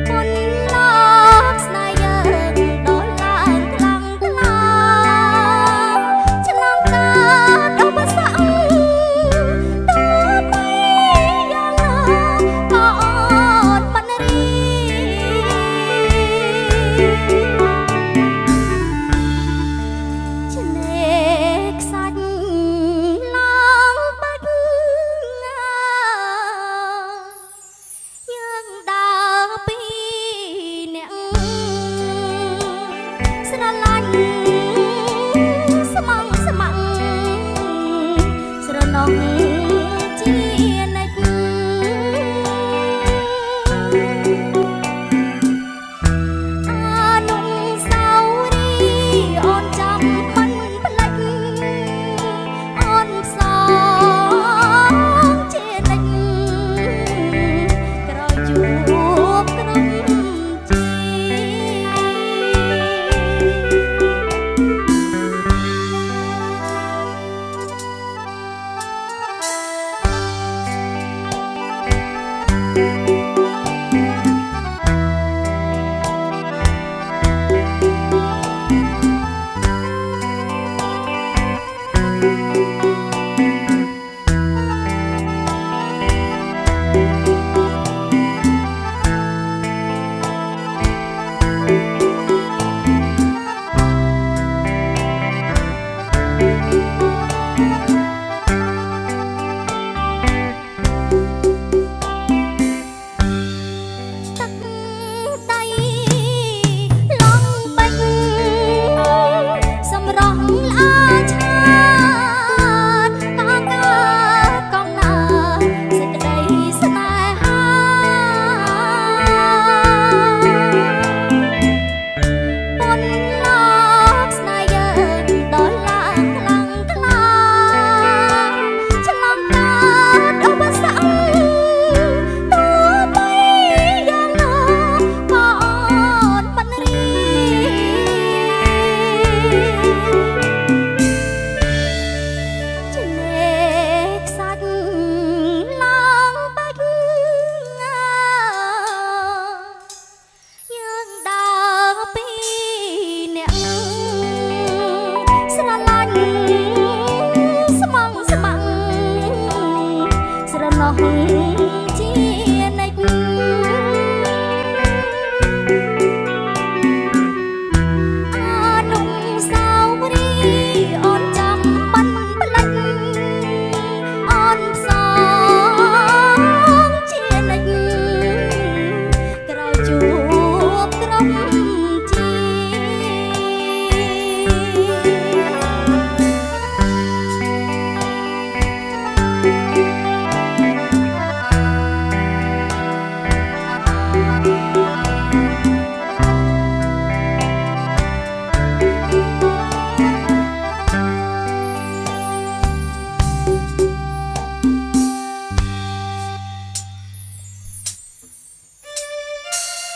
คนล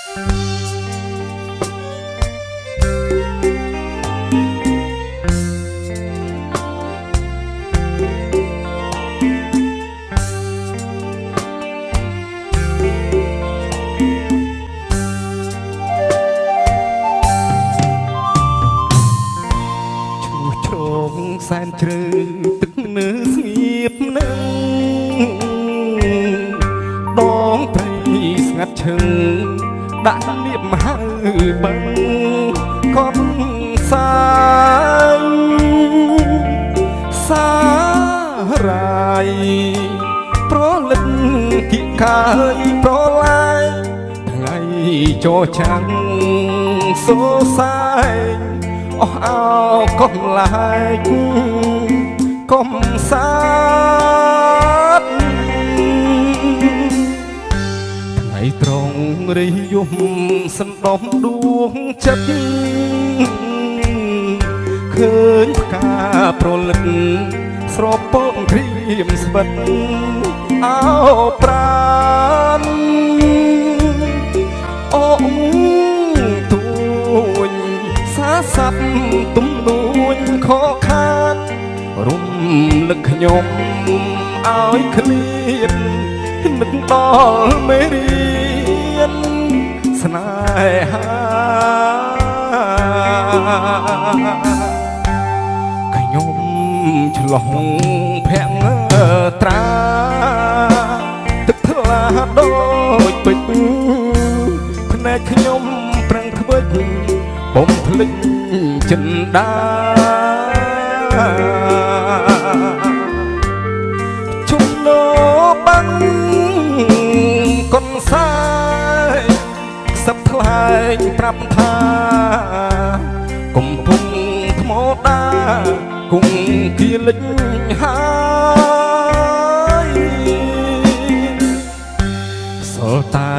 សែនជ្រៅទឹកនៅស្ងៀបនឹងដងត្រីស្ងាត់ឈឹងដាក់លៀបមហៅបឹងកប់សាយសារាយប្រលឹកគិកាយប្រឡាយថ្ងៃចូលចាំងសោសាយអស់អោកុំឡាយកុំសាទថ្ងៃត្រង់រៃយំសណ្ដំដួងចិត្តឃើញផ្កាប្រលឹកស្រពងព្រៀមស្វិតអោប្រានអូទួញសាស័ព្ទទំនួញខកខានរំលឹកខ្ញុំឲ្យឃ្លៀបនឹកដល់មេរៀនស្នេហាខ្ញុំឆ្លងភ័ក្រត្រាទឹកថ្លាដូចពេជ្រភ្នែកខ្ញុំប្រឹងខ្វិចបំភ្លេចចិនដាជុំលោបាំងកុនសាយខ្សឹបថ្លែងប្រាប់ថាកំពុងថ្មដាគង់គៀលិចហើយសល់តែ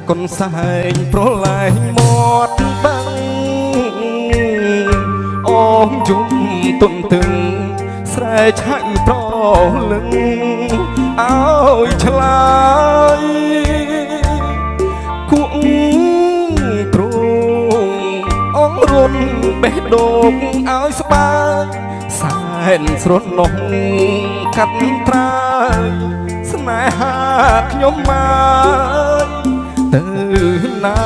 កុនសែងប្រឡាយមាត់បាំងអូមជុំទុនទឹងស្រែឆាច់ប្រលឹងឲ្យឆ្លើយគួងទ្រងអងរុនបេះដូងឲ្យស្បាយសែនស្រន់នោះកាត់ត្រាយស្នេហាខ្ញុំមកទៅណា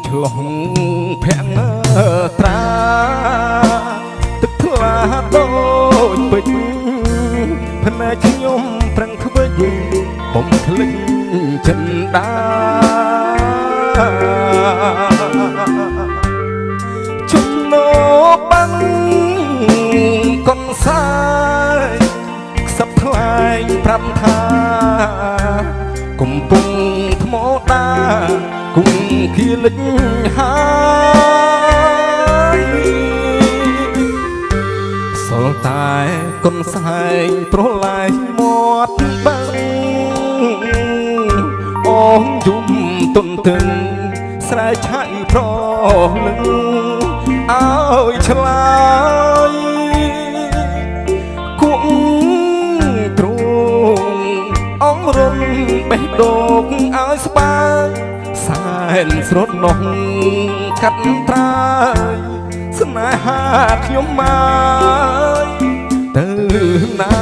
ឆ្លងភ័ក្រត្រាទឹកថ្លាដូចពេជ្រភ្នែកខ្ញុំប្រឹងខ្វិចបំភ្លេចចិនដាជុំនោបាំងកុនសាយខ្សឹបថ្លែងប្រាប់ថាកំពុងថ្មដាគង់គៀលិចហើយសល់តែកុនសែងប្រឡាយមាត់បាំងអូមយំទុនទឹងស្រែឆៃប្រលឹងឲ្យឆ្លើយគួងទ្រងអងរុំបេះដូងឲ្យស្បាយសែនស្រត់នោះកាត់ត្រាយស្នេហាខ្ញុំមកទៅណា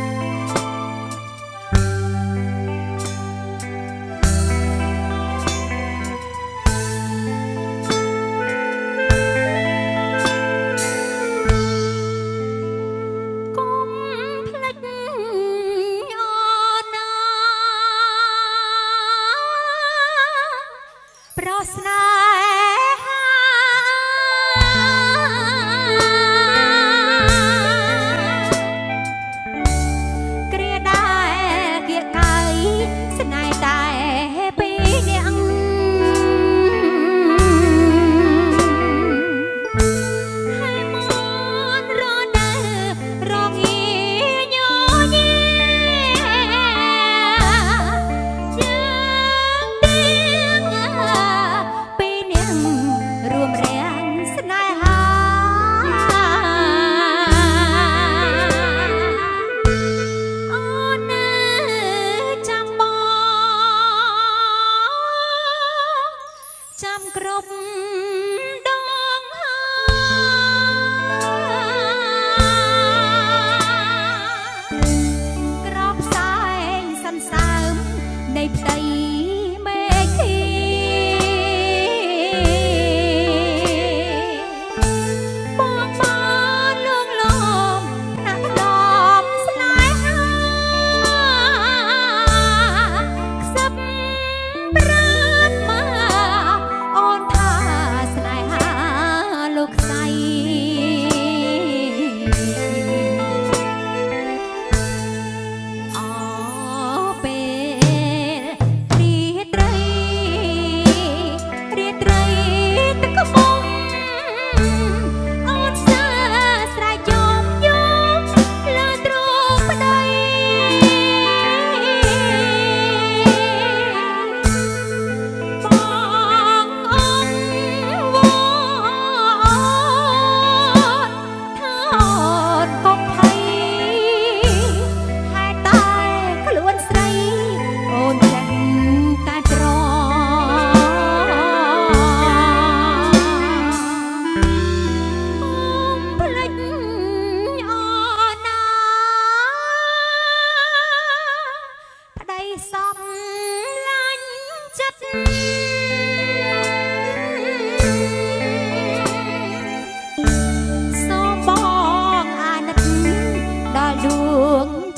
เ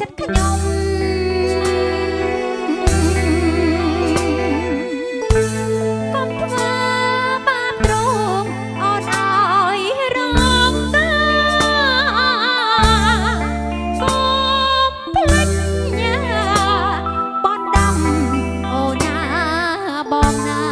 ចិត្តខ្ញុំកុំធ្វើបាបទ្រង់អូនឲ្យរងការកុំភ្លេចបនដំអូនណាបងណា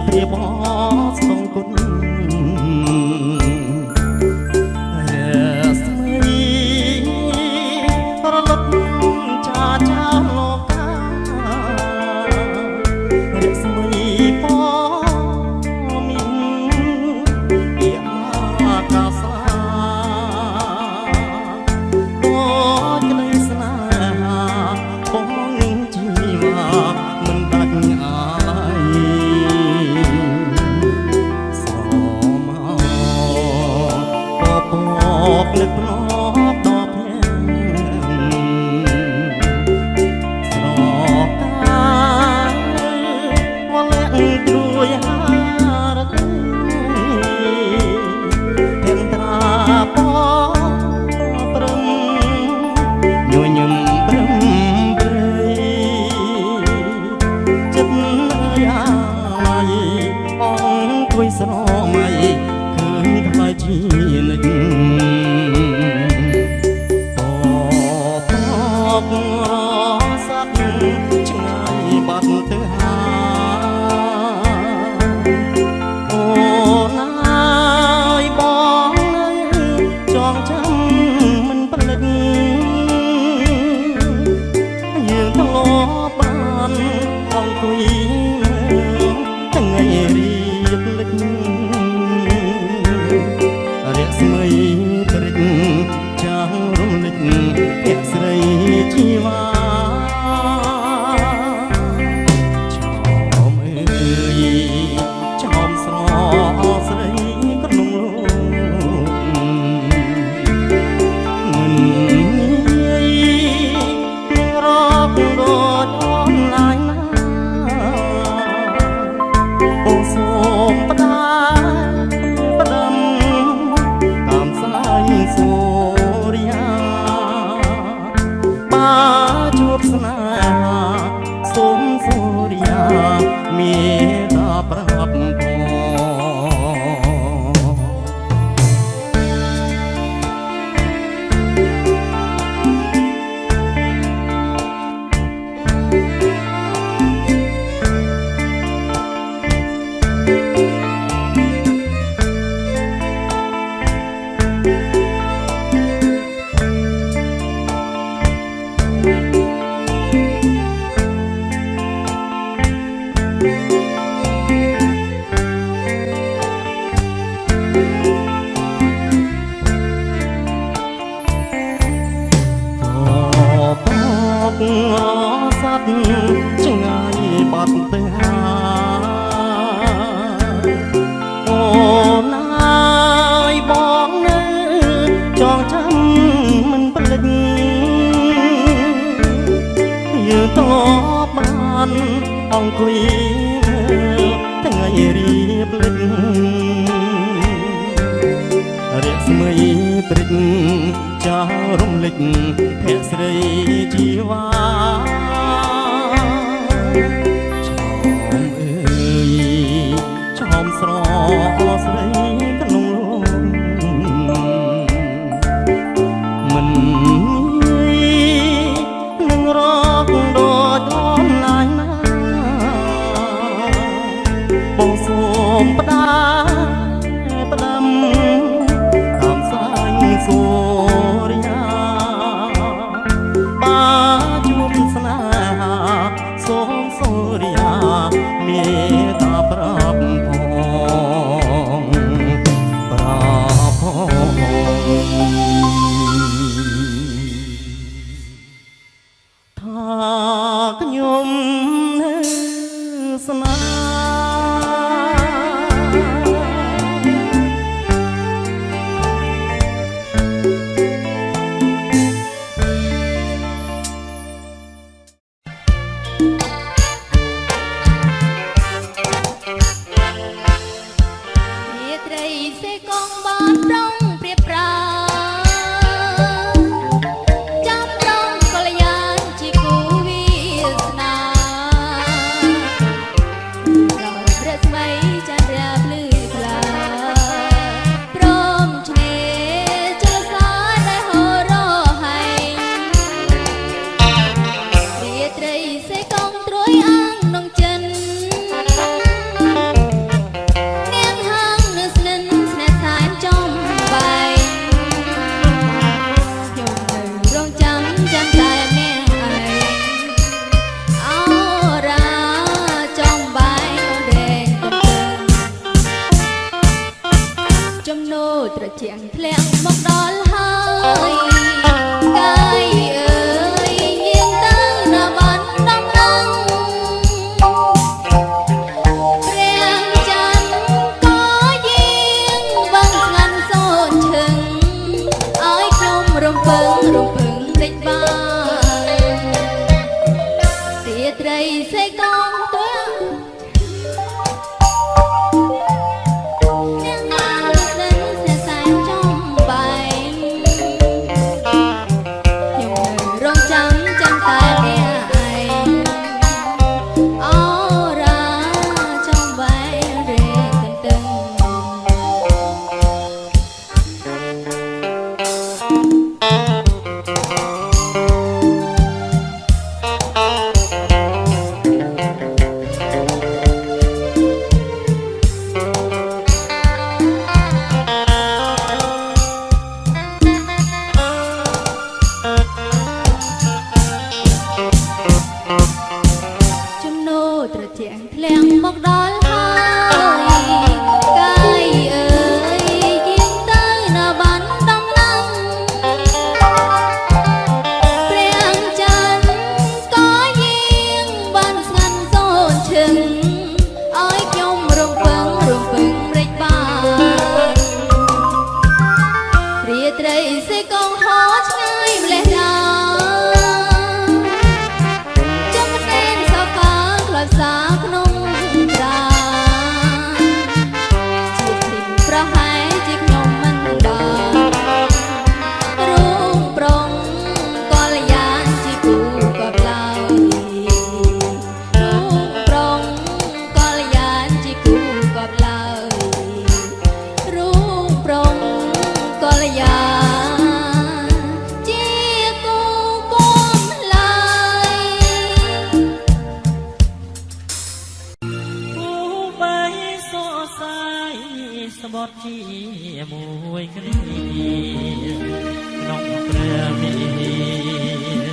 ព្រាបស្នងគុណរស្មីរលត់ចាចាលោកការស្មីពមានពីអាកាសាដូចក្តីស្នេហាបងជីមាមិនដាច់អានឹកភ្នប់ដល់ភ្លាំងស្រកាវលាក់ជួយហារតីទាំងត្រាពព្រឹមញញឹមព្រឹមព្រៃចិត្តយ៉ាយអង្គុយស្រមៃឃើញថ្លៃជានិច្ចសាប់ឆ្ងាយបាត់ទៅហាអូនហើយបងចងចាំមិនភ្លេចយើងធ្លាប់បានអង្គុយថ្ងៃរៀបលិចរ សត្វឆ្ងាយបាត់ទៅអូនអើយបងនៅចងចាំមិនភ្លេចយើងតបបានអង្គុយថ្ងៃរៀបលិចរាស្មីព្រិចចោលរំលេចភក្តិស្រីជីវ៉ាឆោមអើយឆោមស្រស្រីក្នុងលំមិនងាយនឹងរកដូចអូនណាស់ណាបងសូមផ្ដាផ្ដាំតាមសាញ់សូរិយាបាជួបស្នេហាសូមសូរិយាមេត្តាប្រាប់ផងប្រាប់ផងថាខ្ញុំនៅស្នេហ៍ត្រជាក់ធ្លាក់មកដល់ហើយកាយអើយយាងទៅណាបានដំណឹងព្រះច័ន្ទក៏យាងបងស្ងាត់សូនឈឹងឲ្យខ្ញុំរំពឹងដេចបានរាត្រីសេកងទួមកដល់ហើយកាយអើយយាងទៅណាបានដំណឹងព្រះច័ន្ទក៏យាងបានស្ងាត់សូនឈឹងឲ្យខ្ញុំរំពឹងម្លេចបានរាត្រីសេកងហោឆ្ងាយម្លេះណាចាំតែសោកាក្លាសាក្នុងស្បត់ជាមួយគ្នាក្នុងព្រះវិហារ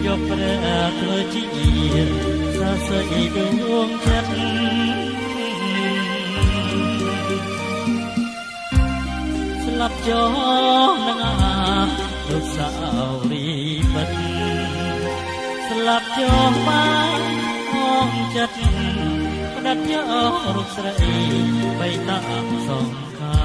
យកព្រះធ្វើជាសរសៃដួងចិត្ត ប់ចោលនឹងលោកសៅរីពិតស្លាប់ចោលបានអងចិត្តផ្ដាច់យករូបស្រីបីតាមសងខា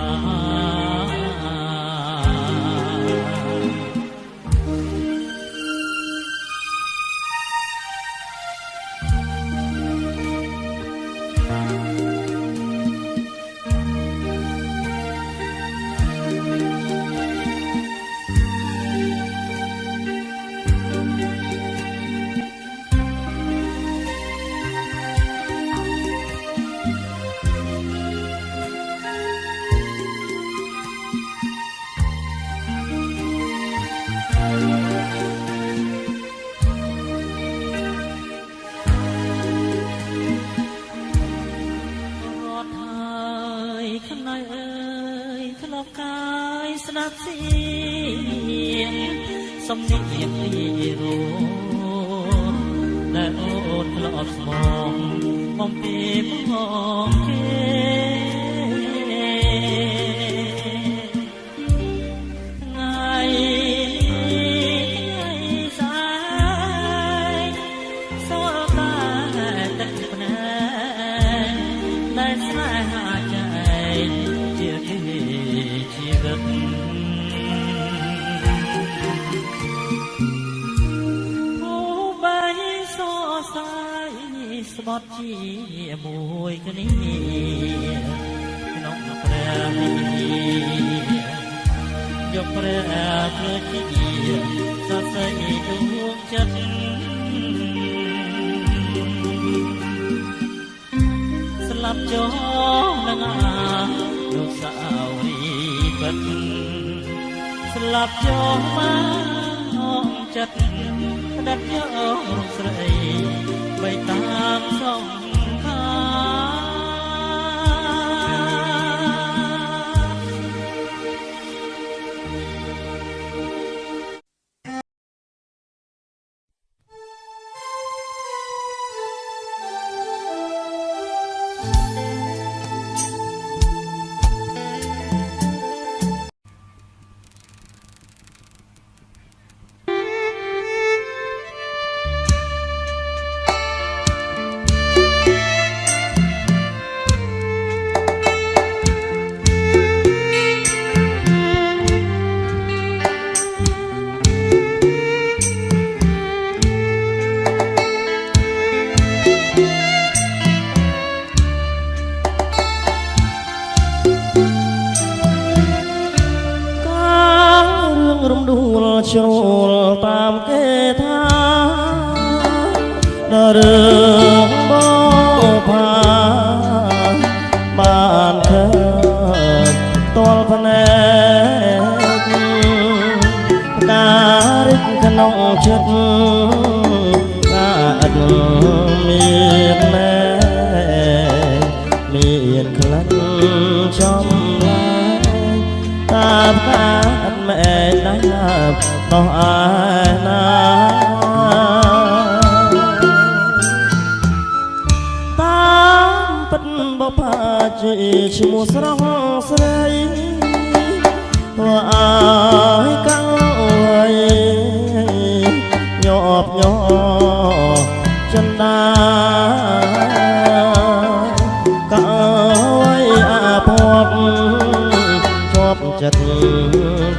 ស្ដាប់เสียងសំនៀងពីរោដែលអូនធ្លាប់ស្មងបំពេមកគេថ្ងៃស្អែកសល់តែទឹកភ្នែកដែលស្នេហាចែកជាជីវិតស្បត់ជាមួយគ្នាក្នុងព្រះវិហារយកព្រះធ្វើជាសរសៃដួងចិត្តស្លាប់ចោលនឹងលោកសៅរីពិតស្លាប់ចោលមកអងចិត្តផ្ដាច់យករូបស្រីបីតាមសងខាចូលតាមគេថាដល់រឿងបផាបានឃើញតលភ្នែកការរិចក្នុងចិត្តការអត់មានណែមានក្លិនចំឡាយតាមការអត់មែនណានោះឯណាតាមពិតបបាជាឈ្មោះស្រស់ស្រីធ្វើឲ្យកាំងអើយញាប់ញ័រចិនដាក៏អើយអាភពជាប់ចិត្ត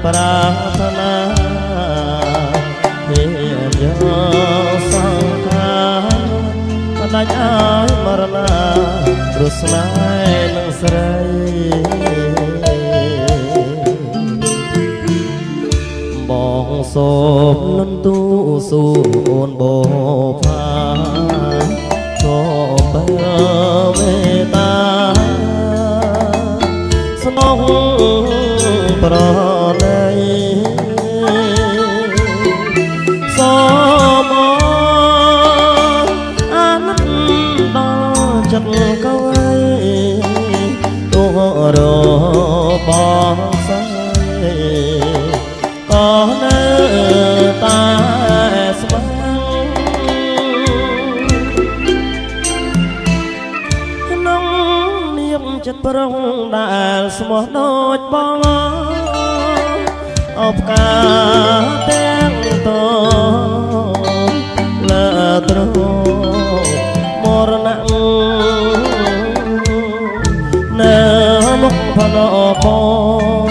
ប្រាថ្នាសង្ខារបដាច់ឲ្យមរណាព្រោះស្នេហ៍នឹងស្រីបងសូមលន់ទូសួរអូនបផាសូមបើវេតាស្នងប្រណីសូមអាណិតដល់ចិត្តកៅទូរបងស្រីក៏នៅតែស្មាក្នុងនាមចិត្តប្រុងដែលស្មោះដូចបង អបកាទាំងតលើត្រមរណៈនៅមុខផណបង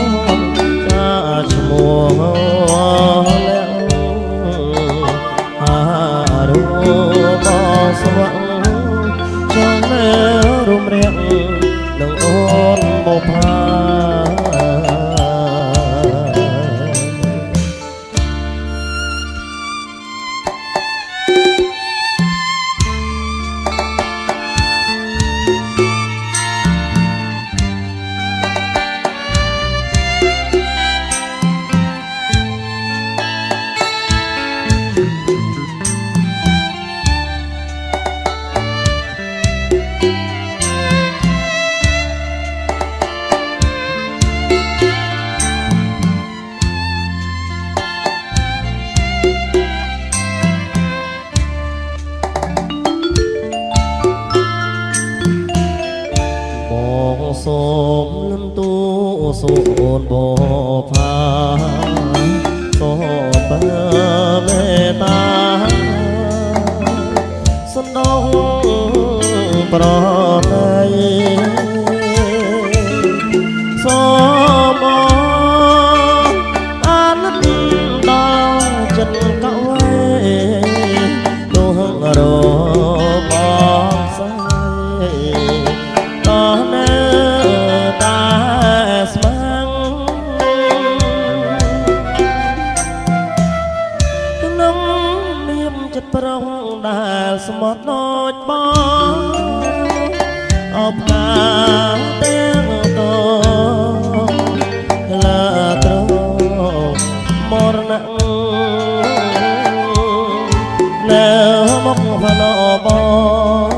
ចាឈ្មោះលាក់អារុបស្វងចង់នៅរំរៀងនឹងអូនបុផាសូមលំទូសូនបផាសូមបើមេតាសណ្ដោងប្រណីសូមអាណិតដល់ចិត្តកៅឯនោះរបងស្អីដល់នៅស្មាំងក្នុងនាមចិត្តប្រុងដែលស្មត់ដូចបងអបការទាំងតលើត្រមរណៈនៅមុខផណបង